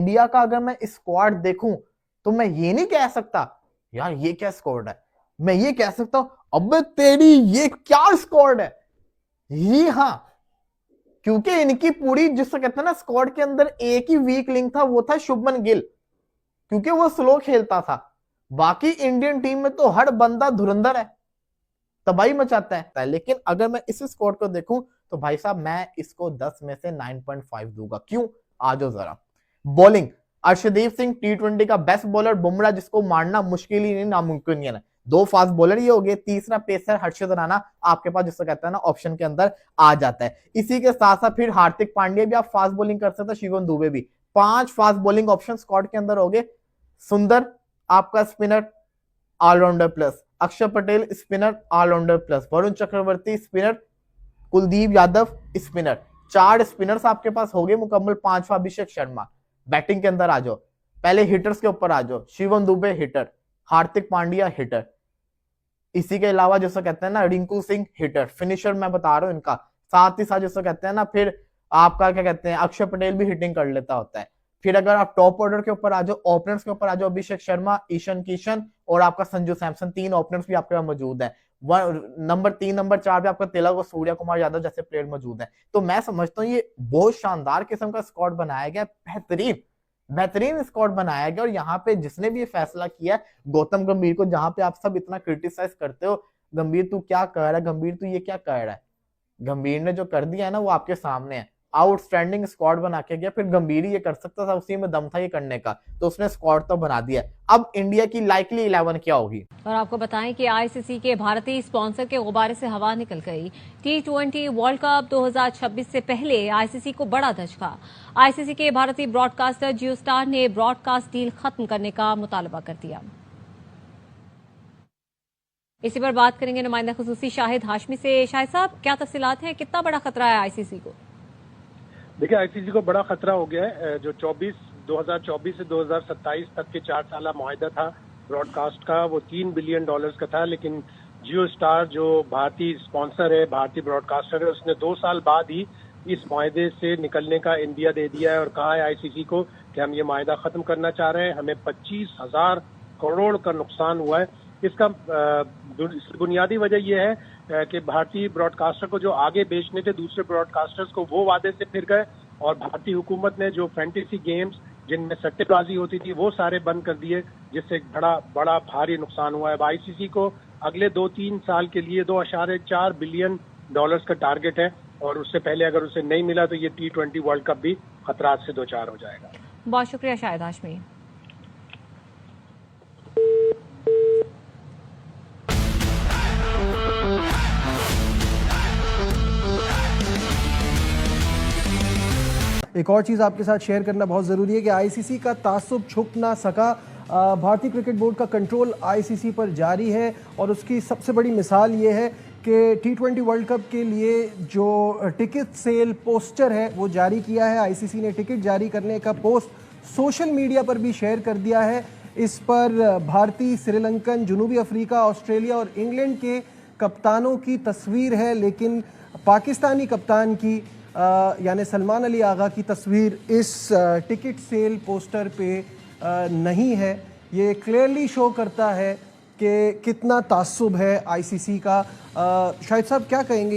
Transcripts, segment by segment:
India का अगर मैं स्क्वाड देखूं तो मैं ये नहीं कह सकता यार ये क्या स्क्वाड है, मैं ये कह सकता हूं अबे तेरी ये क्या स्क्वाड है। ये हाँ, क्योंकि इनकी पूरी जिससे कहते हैं ना स्क्वाड के अंदर एक ही वीक लिंक था, वो था शुभमन गिल, क्योंकि वो स्लो खेलता था। बाकी इंडियन टीम में तो हर बंदा धुरंधर है, तबाही मचाता है। लेकिन अगर मैं इस स्क्वाड को देखूं तो भाई साहब मैं इसको 10 में से 9.5 दूंगा। क्यों? आ जाओ जरा। बॉलिंग, अर्शदीप सिंह T20 का बेस्ट बॉलर, बुमराह जिसको मारना मुश्किल ही नहीं नामुमकिन है। दो फास्ट बॉलर ये हो गए, तीसरा पेसर हर्षद राणा आपके पास जिसको कहता है ना ऑप्शन के अंदर आ जाता है। इसी के साथ साथ फिर हार्दिक पांड्या भी आप फास्ट बॉलिंग कर सकते हैं, शिवम दुबे भी। 5 फास्ट बॉलिंग ऑप्शन स्क्वाड के अंदर हो गए। सुंदर आपका spinner allrounder plus, Akshar Patel spinner allrounder plus, Varun Chakravarthy spinner, Kuldeep Yadav spinner. 4 spinners आपके पास हो गए मुकम्मल। 5वां अभिषेक शर्मा। बैटिंग के अंदर आ जाओ, पहले हिटर्स के ऊपर आ जाओ। शिवम दुबे हिटर, हार्दिक पांड्या हिटर, इसी के अलावा जैसा कहते हैं ना रिंकू सिंह हिटर, फिनिशर मैं बता रहा हूं इनका। साथ ही साथ जैसा कहते हैं ना फिर आपका क्या कहते हैं अक्षर पटेल भी हिटिंग कर लेता होता है। फिर अगर आप टॉप ऑर्डर के ऊपर आ जाओ, ओपनर्स के ऊपर आ जाओ, अभिषेक शर्मा, ईशान किशन और आपका संजू सैमसन, 3 ओपनर्स भी आपके पास मौजूद है। नंबर 3 नंबर 4 पे आपका तिलक और सूर्य कुमार यादव जैसे प्लेयर मौजूद है। तो मैं समझता हूँ ये बहुत शानदार किस्म का स्क्वाड बनाया गया, बेहतरीन बेहतरीन स्क्वाड बनाया गया। और यहाँ पे जिसने भी ये फैसला किया है गौतम गंभीर को, जहां पे आप सब इतना क्रिटिसाइज करते हो गंभीर तू क्या कर रहा है, गंभीर तू ये क्या कर रहा है, गंभीर ने जो कर दिया है ना वो आपके सामने है। आउटस्टैंडिंग स्क्वाड बना के गया, फिर गंभीर ही ये कर सकता था, उसी में दम था ये करने का, तो उसने स्क्वाड तो बना दिया। अब इंडिया की लाइकली 11 क्या होगी? और आपको बताएं कि आईसीसी के भारतीय स्पॉन्सर के गुब्बारे से हवा निकल गई। T20 वर्ल्ड कप 2026 से पहले आईसीसी को बड़ा धचका। आईसीसी के भारतीय ब्रॉडकास्टर जियो स्टार ने ब्रॉडकास्ट डील खत्म करने का मुतालबा कर दिया। इसी पर बात करेंगे नुमाइंदा खुसूसी शाहिद हाशमी से। शाहिद साहब, क्या तफसीलात हैं, कितना बड़ा खतरा है आईसीसी को? देखिए, आईसीसी को बड़ा खतरा हो गया है। जो 2024 से 2027 तक के 4 साल मुआहदा था ब्रॉडकास्ट का, वो $3 बिलियन का था। लेकिन जियो स्टार जो भारतीय स्पॉन्सर है, भारतीय ब्रॉडकास्टर है, उसने 2 साल बाद ही इस मुआहदे से निकलने का इंदिया दे दिया है और कहा है आईसीसी को कि हम ये मुआहदा खत्म करना चाह रहे हैं। हमें 25,000 करोड़ का नुकसान हुआ है। इसका बुनियादी वजह यह है कि भारतीय ब्रॉडकास्टर को जो आगे बेचने थे दूसरे ब्रॉडकास्टर्स को, वो वादे से फिर गए और भारतीय हुकूमत ने जो फैंटेसी गेम्स जिनमें सट्टेबाजी होती थी वो सारे बंद कर दिए, जिससे एक बड़ा भारी नुकसान हुआ है। अब आईसीसी को अगले 2-3 साल के लिए $2.4 बिलियन का टारगेट है और उससे पहले अगर उसे नहीं मिला तो ये T20 वर्ल्ड कप भी खतरात से 2-4 हो जाएगा। बहुत शुक्रिया शाहिद हाशमी। एक और चीज़ आपके साथ शेयर करना बहुत ज़रूरी है कि आईसीसी का तासुब छुप ना सका। भारतीय क्रिकेट बोर्ड का कंट्रोल आईसीसी पर जारी है और उसकी सबसे बड़ी मिसाल ये है कि T20 वर्ल्ड कप के लिए जो टिकट सेल पोस्टर है वो जारी किया है। आईसीसी ने टिकट जारी करने का पोस्ट सोशल मीडिया पर भी शेयर कर दिया है। इस पर भारतीय, श्रीलंकन, जनूबी अफ्रीका, ऑस्ट्रेलिया और इंग्लैंड के कप्तानों की तस्वीर है, लेकिन पाकिस्तानी कप्तान की यानी सलमान अली आगा की तस्वीर इस टिकट सेल पोस्टर पे नहीं है। ये क्लियरली शो करता है कि कितना तासुब है आईसीसी का। शाहिद साहब क्या कहेंगे,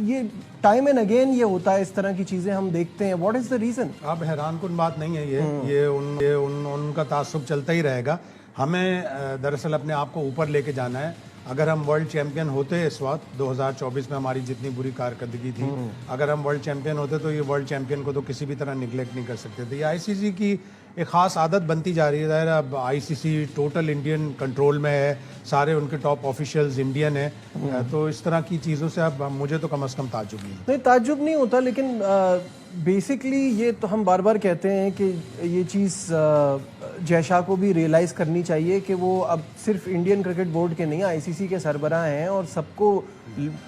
ये टाइम एंड अगेन ये होता है, इस तरह की चीज़ें हम देखते हैं, व्हाट इज़ द रीज़न? अब हैरानकुन बात नहीं है ये उनका तासुब चलता ही रहेगा। हमें दरअसल अपने आप को ऊपर लेके जाना है। अगर हम वर्ल्ड चैंपियन होते इस वक्त 2024 में हमारी जितनी बुरी कारकर्दगी थी, अगर हम वर्ल्ड चैंपियन होते तो ये वर्ल्ड चैंपियन को तो किसी भी तरह निगलेक्ट नहीं कर सकते थे। ये आईसीसी की एक ख़ास आदत बनती जा रही है। अब आईसीसी टोटल इंडियन कंट्रोल में है, सारे उनके टॉप ऑफिशियल्स इंडियन है, तो इस तरह की चीज़ों से अब मुझे तो कम से कम ताज्जुब नहीं होता। लेकिन बेसिकली ये तो हम बार बार कहते हैं कि ये चीज़ जयशाह को भी रियलाइज़ करनी चाहिए कि वो अब सिर्फ इंडियन क्रिकेट बोर्ड के नहीं, आईसीसी के सरबराह हैं और सबको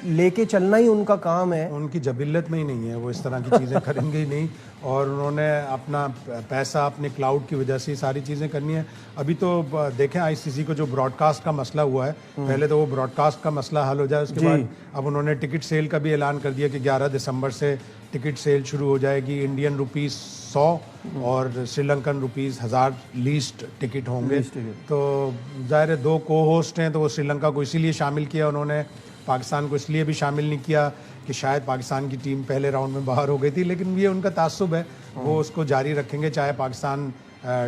लेके चलना ही उनका काम है। उनकी जबिल्लत में ही नहीं है, वो इस तरह की चीज़ें करेंगे ही नहीं। और उन्होंने अपना पैसा अपने क्लाउड की वजह से सारी चीज़ें करनी है। अभी तो देखें आईसीसी को जो ब्रॉडकास्ट का मसला हुआ है, पहले तो वो ब्रॉडकास्ट का मसला हल हो जाए, उसके बाद अब उन्होंने टिकट सेल का भी ऐलान कर दिया कि 11 दिसंबर से टिकट सेल शुरू हो जाएगी। इंडियन रुपीस 100 और श्रीलंकन रुपीस 1000 लीस्ट टिकट होंगे। तो ज़ाहिर है 2 को होस्ट हैं, तो वो श्रीलंका को इसीलिए शामिल किया उन्होंने, पाकिस्तान को इसलिए भी शामिल नहीं किया कि शायद पाकिस्तान की टीम पहले राउंड में बाहर हो गई थी, लेकिन ये उनका तासुब है, वो उसको जारी रखेंगे चाहे पाकिस्तान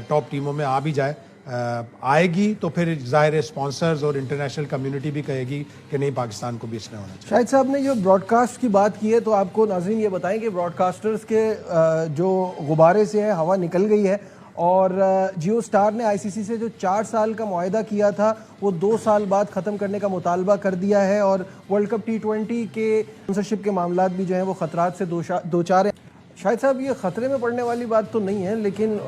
टॉप टीमों में आ भी जाए। आएगी तो फिर ज़ाहिर स्पॉन्सर्स और इंटरनेशनल कम्युनिटी भी कहेगी कि नहीं, पाकिस्तान को भी इसमें होना चाहिए। शाहिद साहब ने जो ब्रॉडकास्ट की बात की है, तो आपको नाज़रीन ये बताएं कि ब्रॉडकास्टर्स के जो गुब्बारे से है हवा निकल गई है और जियो स्टार ने आईसीसी से जो 4 साल का मुआहदा किया था वो 2 साल बाद ख़त्म करने का मुतालबा कर दिया है और वर्ल्ड कप T20 के स्पॉन्सरशिप के मामला भी जो हैं वो ख़तरात से दो चार हैं। शाहिद साहब, ये ख़तरे में पड़ने वाली बात तो नहीं है, लेकिन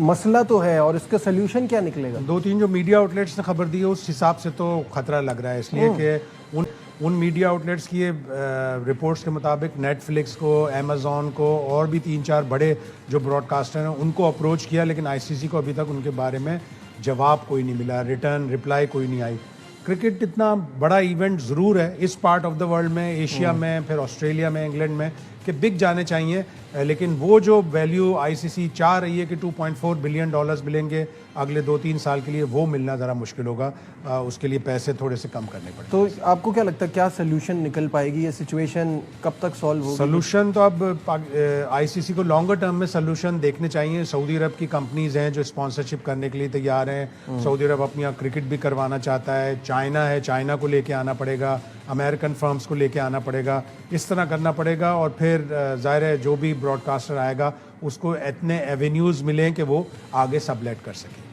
मसला तो है और इसका सल्यूशन क्या निकलेगा? 2-3 जो मीडिया आउटलेट्स ने खबर दी है उस हिसाब से तो खतरा लग रहा है, इसलिए कि उन मीडिया आउटलेट्स की रिपोर्ट्स के मुताबिक नेटफ्लिक्स को, अमेज़ॉन को और भी 3-4 बड़े जो ब्रॉडकास्टर हैं उनको अप्रोच किया, लेकिन आईसीसी को अभी तक उनके बारे में जवाब कोई नहीं मिला, रिटर्न रिप्लाई कोई नहीं आई। क्रिकेट इतना बड़ा इवेंट ज़रूर है इस पार्ट ऑफ द वर्ल्ड में, एशिया में, फिर ऑस्ट्रेलिया में, इंग्लैंड में, कि बिक जाने चाहिए, लेकिन वो जो वैल्यू आईसीसी चाह रही है कि $2.4 बिलियन मिलेंगे अगले 2-3 साल के लिए, वो मिलना ज़रा मुश्किल होगा। उसके लिए पैसे थोड़े से कम करने पड़ेंगे। तो आपको क्या लगता है क्या सोल्यूशन निकल पाएगी? ये सिचुएशन कब तक सॉल्व होगी? सोल्यूशन तो अब आईसीसी को लॉन्गर टर्म में सोल्यूशन देखने चाहिए। सऊदी अरब की कंपनीज हैं जो स्पॉन्सरशिप करने के लिए तैयार हैं। सऊदी अरब अपनी यहाँ क्रिकेट भी करवाना चाहता है। चाइना है, चाइना को लेके आना पड़ेगा, अमेरिकन फर्म्स को लेके आना पड़ेगा, इस तरह करना पड़ेगा। और फिर ज़ाहिर है जो भी ब्रॉडकास्टर आएगा उसको इतने एवेन्यूज़ मिलें कि वो आगे सबलेट कर सके।